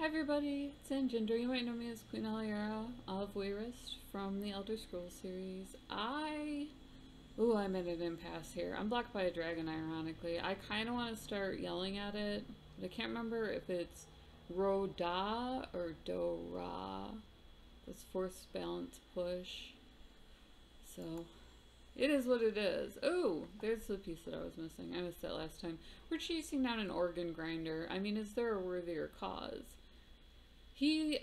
Hi everybody, it's Ginger. You might know me as Queen Aliera of Wayrest from the Elder Scrolls series. I'm at an impasse here. I'm blocked by a dragon, ironically. I kind of want to start yelling at it, but I can't remember if it's Ro-Da or Do-Ra. This force balance push. So, it is what it is. Oh, there's the piece that I was missing. I missed that last time. We're chasing down an organ grinder. I mean, is there a worthier cause?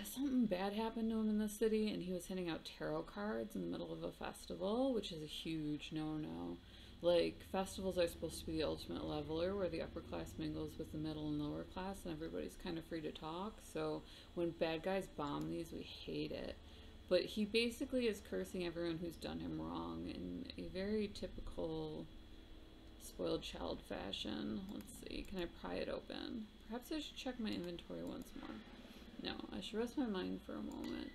Something bad happened to him in the city, and he was handing out tarot cards in the middle of a festival, which is a huge no-no. Like, festivals are supposed to be the ultimate leveler, where the upper class mingles with the middle and lower class, and everybody's kind of free to talk. So when bad guys bomb these, we hate it. But he basically is cursing everyone who's done him wrong in a very typical spoiled child fashion. Let's see, can I pry it open? Perhaps I should check my inventory once more. No, I should rest my mind for a moment.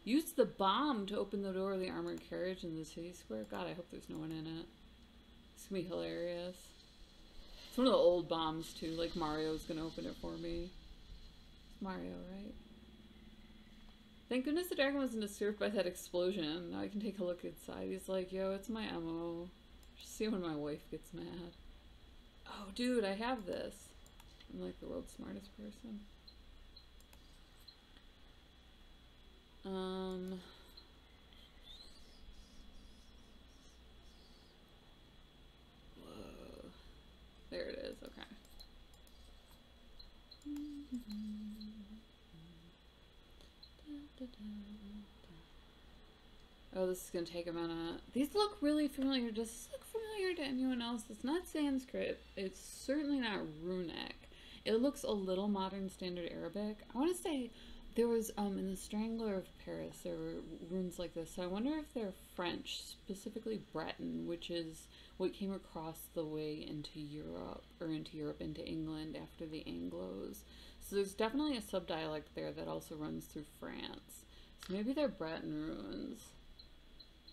Use the bomb to open the door of the armored carriage in the city square. God, I hope there's no one in it. It's gonna be hilarious. It's one of the old bombs too, like Mario's gonna open it for me. It's Mario, right? Thank goodness the dragon wasn't disturbed by that explosion. Now I can take a look inside. He's like, yo, it's my MO. Just see when my wife gets mad. Oh, dude, I have this. I'm like the world's smartest person. Whoa. There it is, okay. Oh, this is gonna take a minute. These look really familiar. Does this look familiar to anyone else? It's not Sanskrit. It's certainly not runic. It looks a little modern standard Arabic. I want to say there was, in the Strangler of Paris, there were runes like this. So I wonder if they're French, specifically Breton, which is what came across the way into Europe, into England after the Anglos. So there's definitely a subdialect there that also runs through France. So maybe they're Breton runes.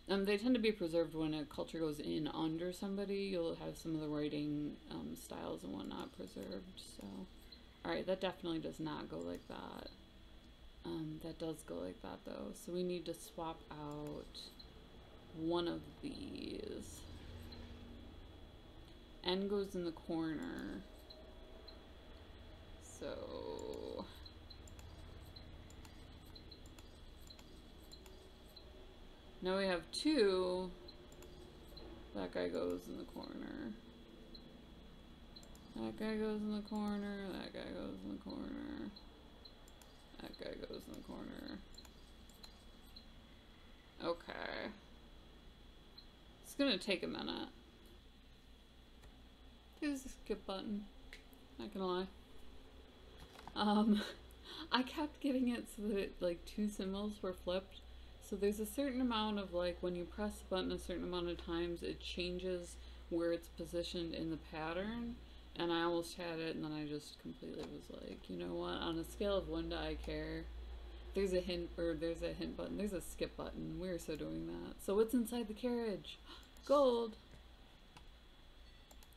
They tend to be preserved when a culture goes in under somebody. You'll have some of the writing styles and whatnot preserved. So, alright, that definitely does not go like that. That does go like that though. So we need to swap out one of these. N goes in the corner. So now we have two. That guy goes in the corner. That guy goes in the corner. That guy goes in the corner. That guy goes in the corner. Okay. It's gonna take a minute. Here's the skip button. Not gonna lie. I kept getting it so that like two symbols were flipped. So there's a certain amount of like when you press the button a certain amount of times it changes where it's positioned in the pattern. And I almost had it and then I just completely was like, you know what, on a scale of 1 to I care, there's a hint button, there's a skip button. We're so doing that. So what's inside the carriage? Gold.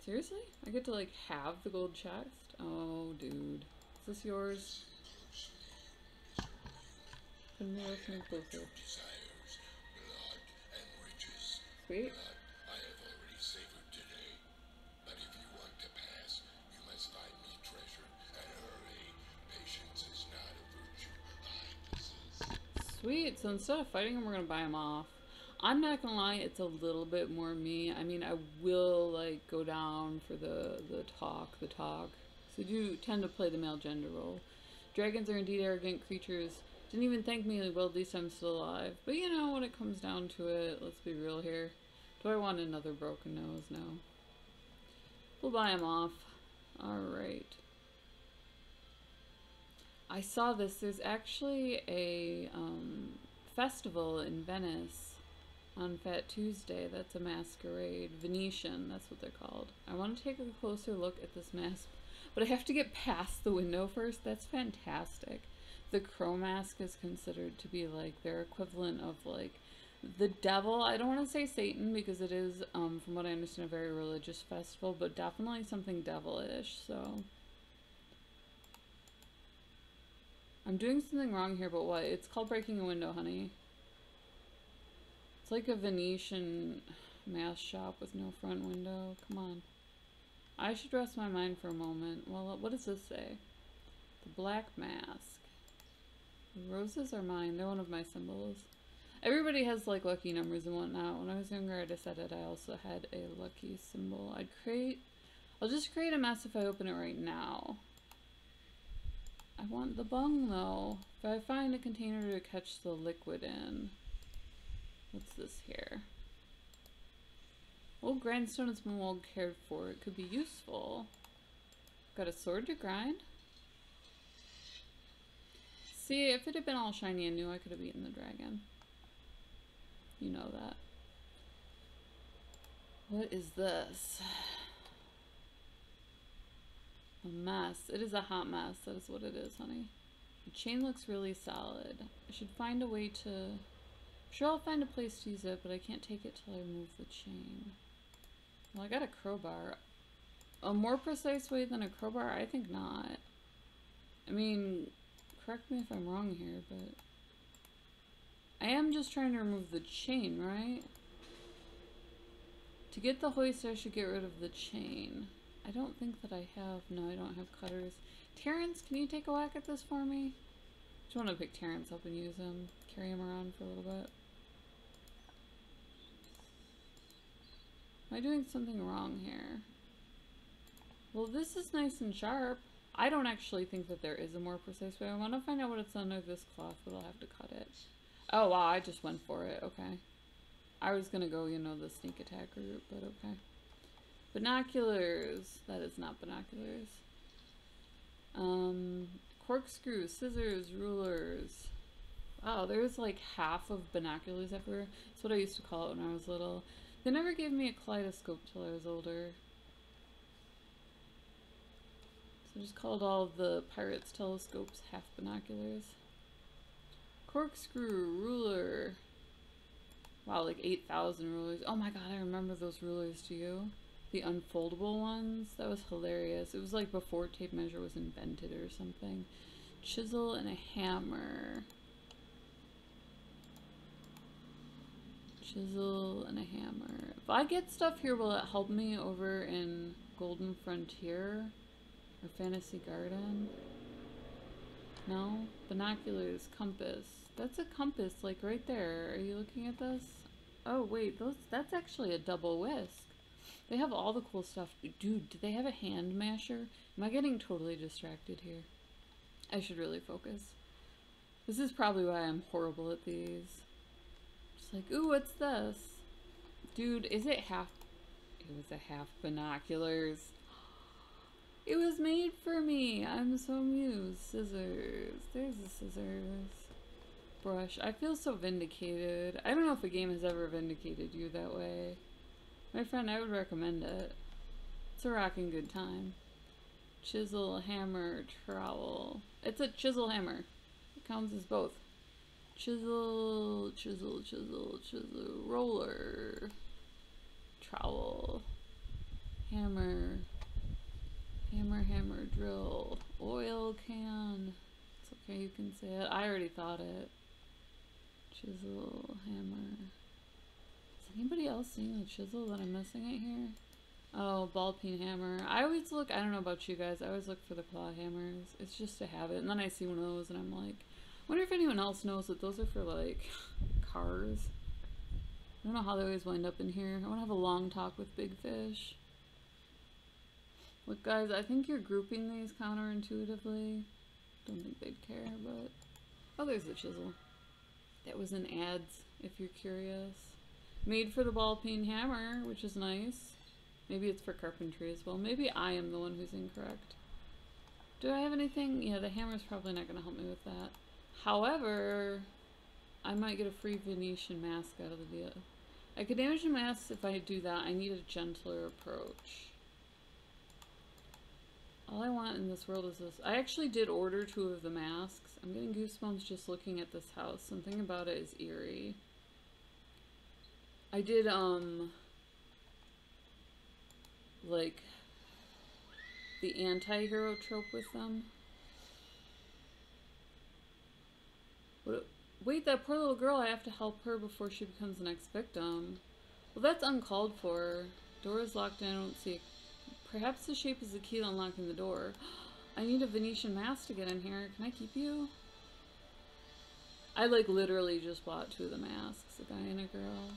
Seriously? I get to like have the gold chest? Oh dude. Is this yours? Come here with me closer. Sweet. Sweet, so instead of fighting him, we're gonna buy him off. I'm not gonna lie, it's a little bit more me. I mean, I will, like, go down for the talk. So I do tend to play the male gender role. Dragons are indeed arrogant creatures. Didn't even thank me, well, at least I'm still alive. But, you know, when it comes down to it, let's be real here. Do I want another broken nose? No. We'll buy him off. Alright. I saw this. There's actually a festival in Venice on Fat Tuesday. That's a masquerade. Venetian, that's what they're called. I want to take a closer look at this mask, but I have to get past the window first. That's fantastic. The crow mask is considered to be like their equivalent of like the devil. I don't want to say Satan because it is, from what I understand, a very religious festival, but definitely something devilish, so... I'm doing something wrong here, but what? It's called breaking a window, honey. It's like a Venetian mask shop with no front window. Come on. I should rest my mind for a moment. Well, what does this say? The black mask. The roses are mine. They're one of my symbols. Everybody has like lucky numbers and whatnot. When I was younger, I decided I also had a lucky symbol. I'll just create a mess if I open it right now. I want the bung though. If I find a container to catch the liquid in. What's this here? Old grindstone has been well cared for. It could be useful. Got a sword to grind. See, if it had been all shiny and new, I could have eaten the dragon. You know that. What is this? A mess. It is a hot mess. That is what it is, honey. The chain looks really solid. I should find a way to... I'm sure I'll find a place to use it, but I can't take it till I remove the chain. Well, I got a crowbar. A more precise way than a crowbar? I think not. I mean, correct me if I'm wrong here, but... I am just trying to remove the chain, right? To get the hoist, I should get rid of the chain. I don't think that I have... No, I don't have cutters. Terrence, can you take a whack at this for me? I just want to pick Terrence up and use him. Carry him around for a little bit. Am I doing something wrong here? Well, this is nice and sharp. I don't actually think that there is a more precise way. I want to find out what it's under this cloth, but I'll have to cut it. Oh, wow, I just went for it. Okay. I was gonna go, you know, the sneak attack route, but okay. Binoculars. That is not binoculars. Corkscrews, scissors, rulers. Wow, there's like half of binoculars everywhere. That's what I used to call it when I was little. They never gave me a kaleidoscope till I was older. So I just called all of the pirates' telescopes half binoculars. Corkscrew, ruler. Wow, like 8,000 rulers. Oh my god, I remember those rulers, do you? The unfoldable ones? That was hilarious. It was like before tape measure was invented or something. Chisel and a hammer. Chisel and a hammer. If I get stuff here, will it help me over in Golden Frontier? Or Fantasy Garden? No? Binoculars, compass. That's a compass, like right there. Are you looking at this? Oh wait, that's actually a double whisk. They have all the cool stuff. Dude, do they have a hand masher? Am I getting totally distracted here? I should really focus. This is probably why I'm horrible at these. Just like, ooh, what's this? Dude, is it half... It was a half binoculars. It was made for me. I'm so amused. Scissors. There's the scissors. Brush. I feel so vindicated. I don't know if a game has ever vindicated you that way. My friend, I would recommend it. It's a rocking good time. Chisel, hammer, trowel. It's a chisel hammer. It counts as both. Chisel, chisel, chisel, chisel, roller. Trowel. Hammer. Hammer, hammer, drill. Oil can. It's okay, you can say it. I already thought it. Chisel, hammer. Is anybody else seeing the chisel that I'm missing it here? Oh, ball peen hammer. I always look, I don't know about you guys, I always look for the claw hammers. It's just to have it. And then I see one of those and I'm like, I wonder if anyone else knows that those are for like cars. I don't know how they always wind up in here. I want to have a long talk with Big Fish. Look guys, I think you're grouping these counterintuitively. Don't think they'd care, but... Oh, there's the chisel. That was in ads, if you're curious. Made for the ball peen hammer, which is nice. Maybe it's for carpentry as well. Maybe I am the one who's incorrect. Do I have anything? Yeah, the hammer's probably not going to help me with that. However, I might get a free Venetian mask out of the deal. I could damage the mask if I do that. I need a gentler approach. All I want in this world is this. I actually did order 2 of the masks. I'm getting goosebumps just looking at this house. Something about it is eerie. I did, like, the anti-hero trope with them. What, wait, that poor little girl, I have to help her before she becomes the next victim. Well, that's uncalled for. Door is locked in, I don't see it. Perhaps the shape is the key to unlocking the door. I need a Venetian mask to get in here. Can I keep you? I, like, literally just bought 2 of the masks, a guy and a girl.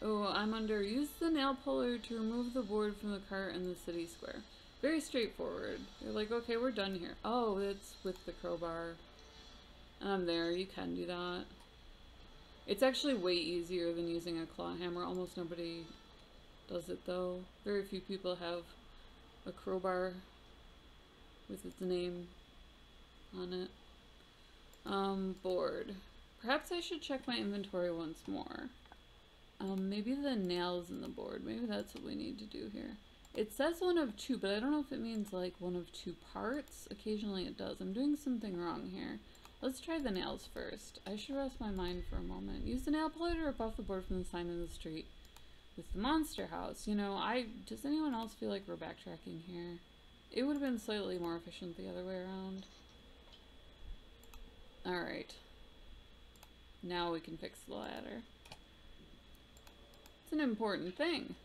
Oh, I'm under. Use the nail puller to remove the board from the cart in the city square. Very straightforward. You're like, okay, we're done here. Oh, it's with the crowbar. And I'm there. You can do that. It's actually way easier than using a claw hammer. Almost nobody does it, though. Very few people have a crowbar with its name on it. Board. Perhaps I should check my inventory once more. Maybe the nails in the board. Maybe that's what we need to do here. It says 1 of 2, but I don't know if it means like 1 of 2 parts. Occasionally it does. I'm doing something wrong here. Let's try the nails first. I should rest my mind for a moment. Use the nail puller to rip off the board from the sign in the street with the monster house. You know, does anyone else feel like we're backtracking here? It would have been slightly more efficient the other way around. Alright. Now we can fix the ladder. It's an important thing.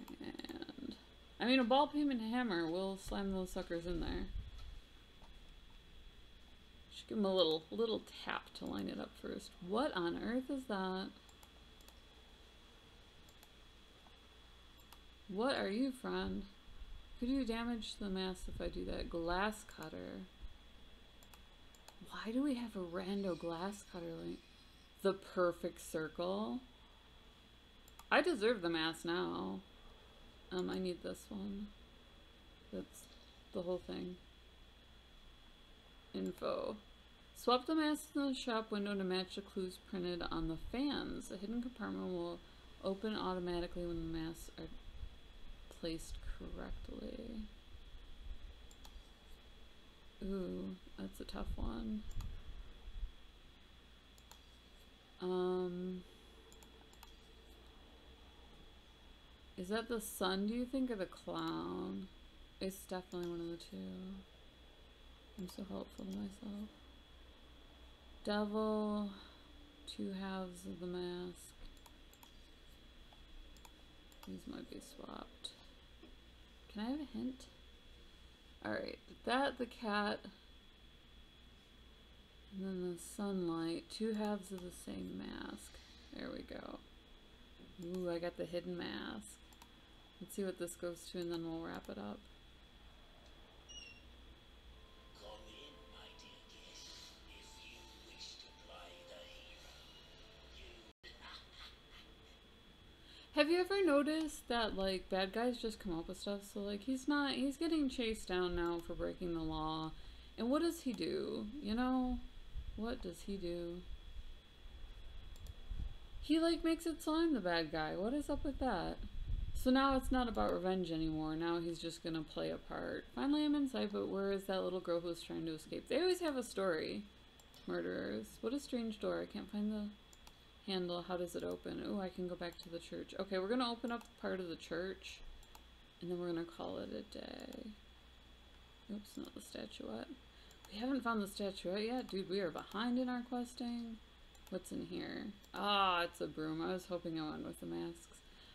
Okay, and I mean, a ball peen hammer will slam those suckers in there. Should give them a little tap to line it up first. What on earth is that? What are you, friend? Could you damage the mask if I do that? Glass cutter. Why do we have a rando glass cutter like the perfect circle? I deserve the mask now. I need this one. That's the whole thing. Info. Swap the masks in the shop window to match the clues printed on the fans. A hidden compartment will open automatically when the masks are placed correctly. Ooh, that's a tough one. Is that the sun, do you think, or the clown? It's definitely one of the 2. I'm so helpful to myself. Devil, 2 halves of the mask. These might be swapped. Can I have a hint? Alright, that, the cat, and then the sunlight. 2 halves of the same mask. There we go. Ooh, I got the hidden mask. Let's see what this goes to and then we'll wrap it up. Come in, my dear guest, if you wish to play the hero. Have you ever noticed that, like, bad guys just come up with stuff? So, like, he's getting chased down now for breaking the law. And what does he do? You know? What does he do? He, like, makes it so I'm the bad guy. What is up with that? So now it's not about revenge anymore. Now he's just gonna play a part. Finally I'm inside, but where is that little girl who's trying to escape? They always have a story. Murderers. What a strange door. I can't find the handle. How does it open? Oh, I can go back to the church. Okay, we're gonna open up part of the church. And then we're gonna call it a day. Oops, not the statuette. We haven't found the statuette yet. Dude, we are behind in our questing. What's in here? Ah, it's a broom. I was hoping I went with the masks.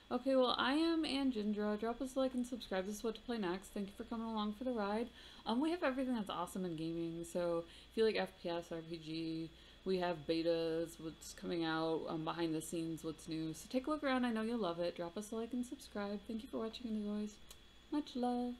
Okay, well, I am Anjindra. Drop us a like and subscribe. This is what to play next. Thank you for coming along for the ride. We have everything that's awesome in gaming. So if you like FPS, RPG, we have betas, what's coming out, behind the scenes, what's new. So take a look around. I know you'll love it. Drop us a like and subscribe. Thank you for watching, and as always, much love.